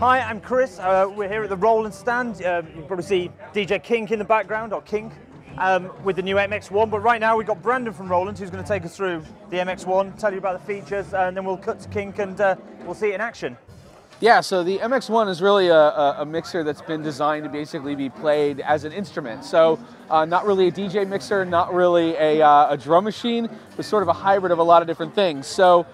Hi, I'm Chris. We're here at the Roland stand. You can probably see DJ Kink in the background, or Kink, with the new MX-1. But right now we've got Brandon from Roland who's going to take us through the MX-1, tell you about the features, and then we'll cut to Kink and we'll see it in action. Yeah, so the MX-1 is really a mixer that's been designed to basically be played as an instrument. So not really a DJ mixer, not really a drum machine, but sort of a hybrid of a lot of different things. So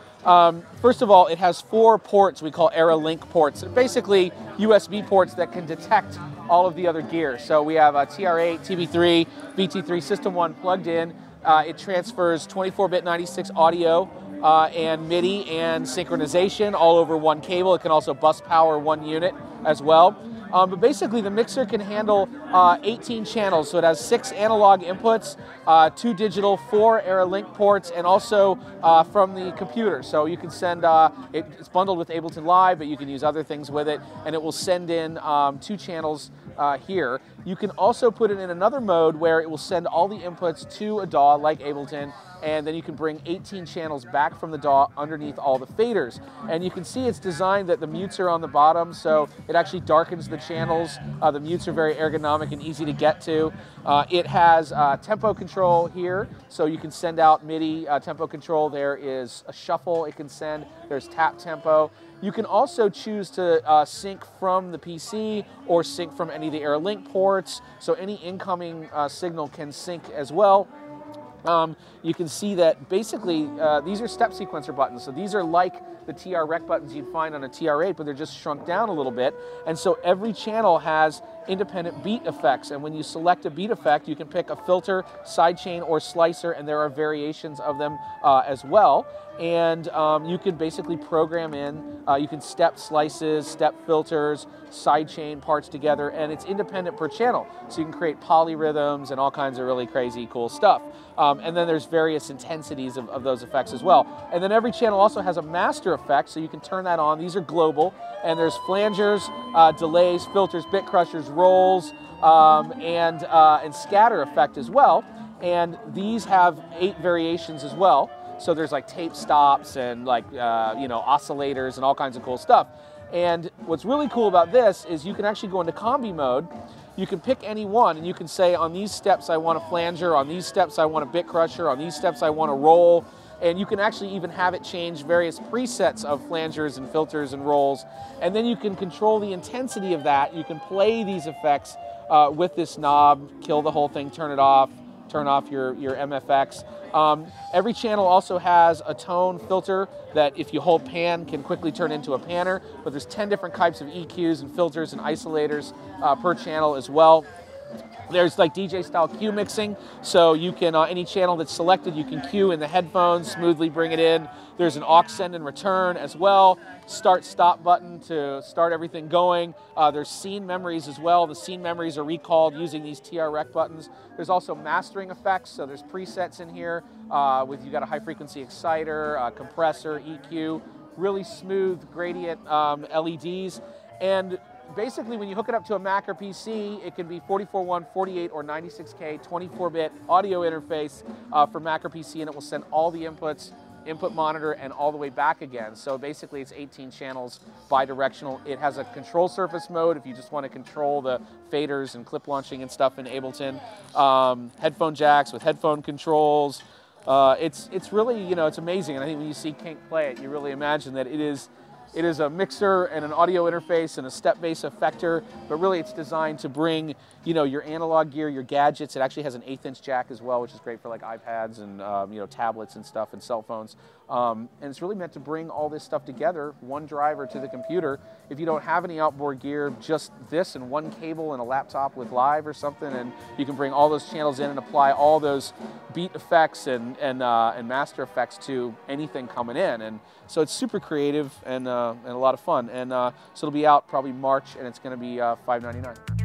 first of all, it has 4 ports we call Aira Link ports. They're basically USB ports that can detect all of the other gear. So we have a TR8, TB3, VT3 System 1 plugged in. It transfers 24-bit 96 audio and MIDI and synchronization all over one cable. It can also bus power one unit as well. But basically the mixer can handle 18 channels, so it has 6 analog inputs, 2 digital, 4 Aira Link ports, and also from the computer. So you can send, it's bundled with Ableton Live, but you can use other things with it, and it will send in 2 channels here. You can also put it in another mode where it will send all the inputs to a DAW like Ableton, and then you can bring 18 channels back from the DAW underneath all the faders. And you can see it's designed that the mutes are on the bottom, so it actually darkens the channels. The mutes are very ergonomic and easy to get to. It has tempo control here, so you can send out MIDI tempo control. There is a shuffle it can send. There's tap tempo. You can also choose to sync from the PC or sync from any of the Aira Link ports, so any incoming signal can sync as well. You can see that basically these are step sequencer buttons, so these are like the TR rec buttons you'd find on a TR8, but they're just shrunk down a little bit, and so every channel has independent beat effects, and when you select a beat effect you can pick a filter, sidechain, or slicer, and there are variations of them as well. And you can basically program in, you can step slices, step filters, sidechain parts together, and it's independent per channel. So you can create polyrhythms and all kinds of really crazy cool stuff. And then there's various intensities of those effects as well. And then every channel also has a master effect, so you can turn that on. These are global, and there's flangers, delays, filters, bit crushers, rolls, and scatter effect as well. And these have 8 variations as well. So there's like tape stops and like, oscillators and all kinds of cool stuff. And what's really cool about this is you can actually go into combi mode. You can pick any one and you can say on these steps I want a flanger, on these steps I want a bit crusher, on these steps I want a roll. And you can actually even have it change various presets of flangers and filters and rolls. And then you can control the intensity of that. You can play these effects with this knob, kill the whole thing, turn it off, turn off your MFX. Every channel also has a tone filter that if you hold pan can quickly turn into a panner, but there's 10 different types of EQs and filters and isolators per channel as well. There's like DJ style cue mixing, so you can, any channel that's selected, you can cue in the headphones, smoothly bring it in. There's an aux send and return as well. Start stop button to start everything going. There's scene memories as well. The scene memories are recalled using these TR rec buttons. There's also mastering effects, so there's presets in here with, you got a high frequency exciter, compressor, EQ, really smooth gradient LEDs. And basically, when you hook it up to a Mac or PC, it can be 44.1, 48, or 96K 24-bit audio interface for Mac or PC, and it will send all the inputs, input monitor, and all the way back again. So basically, it's 18 channels bi-directional. It has a control surface mode if you just want to control the faders and clip launching and stuff in Ableton. Headphone jacks with headphone controls. It's really, it's amazing. And I think when you see Kink play it, you really imagine that it is a mixer and an audio interface and a step-based effector, but really it's designed to bring, your analog gear, your gadgets. It actually has an 1/8" jack as well, which is great for like iPads and tablets and stuff and cell phones. And it's really meant to bring all this stuff together, one driver to the computer. If you don't have any outboard gear, just this and one cable and a laptop with Live or something, and you can bring all those channels in and apply all those beat effects and master effects to anything coming in. And so it's super creative and a lot of fun. And so it'll be out probably March, and it's going to be $5.99.